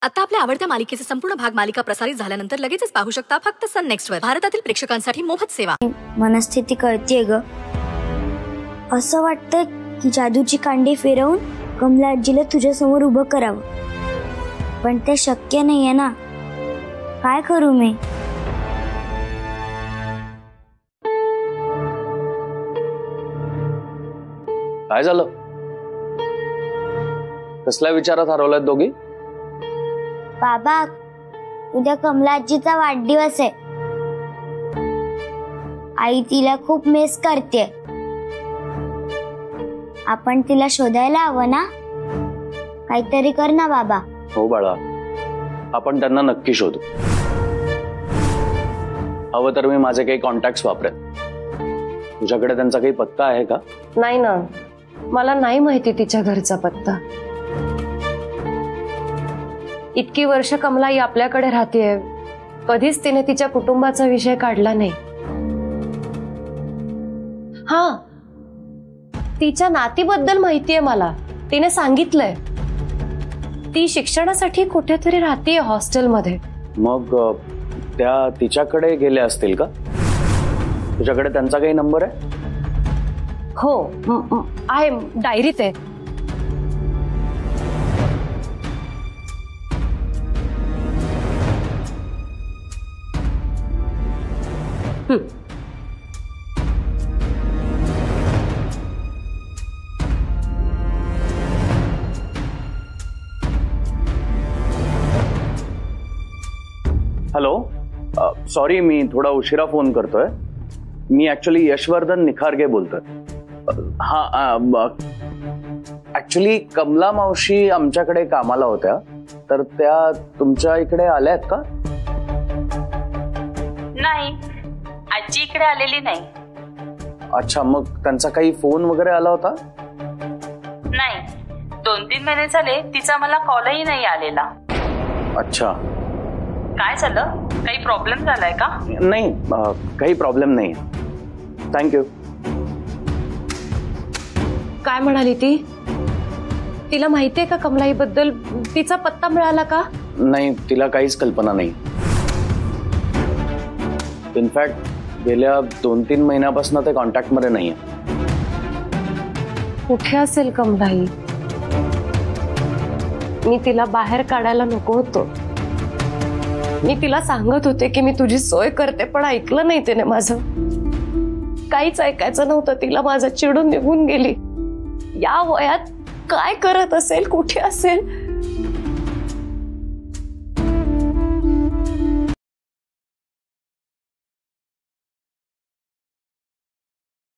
आता आपल्या आवडत्या मालिकेचे संपूर्ण भाग मालिका प्रसारित झाल्यानंतर लगेचच पाहू शकता फक्त सन नेक्स्ट वर. भारतातील प्रेक्षकांसाठी मोफत सेवा. मनस्थिती कळतीये ग. असं वाटतं की जादूची कांडी फिरवून कमला आजीला तुझ्या समोर उभं करावं, पण ते शक्य नाहीये ना. काय करू मी? काय झालं? कसल्या विचारात हरवलात दोघी? बाबा, उद्या कमला आजीचा वाढदिवस आहे. आई तिला खूप मिस करते. आपण तिला शोधायला हवं ना. काहीतरी कर ना बाबा. हो बाळा, आपण त्यांना नक्की शोधू. हवं तर मी माझे काही कॉन्टॅक्ट्स वापरेन. तुझ्याकडे त्यांचा काही पत्ता आहे का? नाही ना, मला नाही माहिती तिच्या घरचा पत्ता. इतकी वर्ष कमलाई आपल्याकडे राहतेय, कधीच तिने तिच्या कुटुंबाचा विषय काढला नाही. हा, तिच्या नातीबद्दल माहितीये मला. तिने सांगितलंय ती शिक्षणासाठी कुठेतरी राहतेय हॉस्टेलमध्ये. मग त्या तिच्याकडे गेल्या असतील का? तुझ्याकडे त्यांचा काही नंबर आहे? हो आहे, डायरीत आहे. हॅलो, सॉरी मी थोडा उशिरा फोन करतोय. मी ऍक्च्युली यशवर्धन निखारगे बोलतोय. हा, ऍक्च्युली कमला मावशी आमच्याकडे कामाला होत्या, तर त्या तुमच्या इकडे आल्यात का? नाही, आजी इकडे आलेली नाही. अच्छा, मग त्यांचा काही फोन वगैरे आला होता? नाही, 2-3 महिने झाले तिचा मला कॉलही नाही आलेला. अच्छा, काय झालं? काही प्रॉब्लेम झालाय का? नाही, काही प्रॉब्लेम नाही. थँक्यू. काय म्हणाली ती? तिला माहितीये का कमलाई बद्दल? तिचा पत्ता मिळाला का? नाही, तिला काहीच कल्पना नाही. इनफॅक्ट गेल्या 2-3 महिन्यापासून ते कॉन्टॅक्ट मध्ये नाहीये. कुठे असेल कमलाई? मी तिला बाहेर काढायला नको होतो. मी तिला सांगत होते की मी तुझी सोय करते, पण ऐकलं नाही तिने माझं. काहीच ऐकायचं नव्हतं तिला. माझं चिडून निघून गेली. या वयात काय करत असेल, कुठे असेल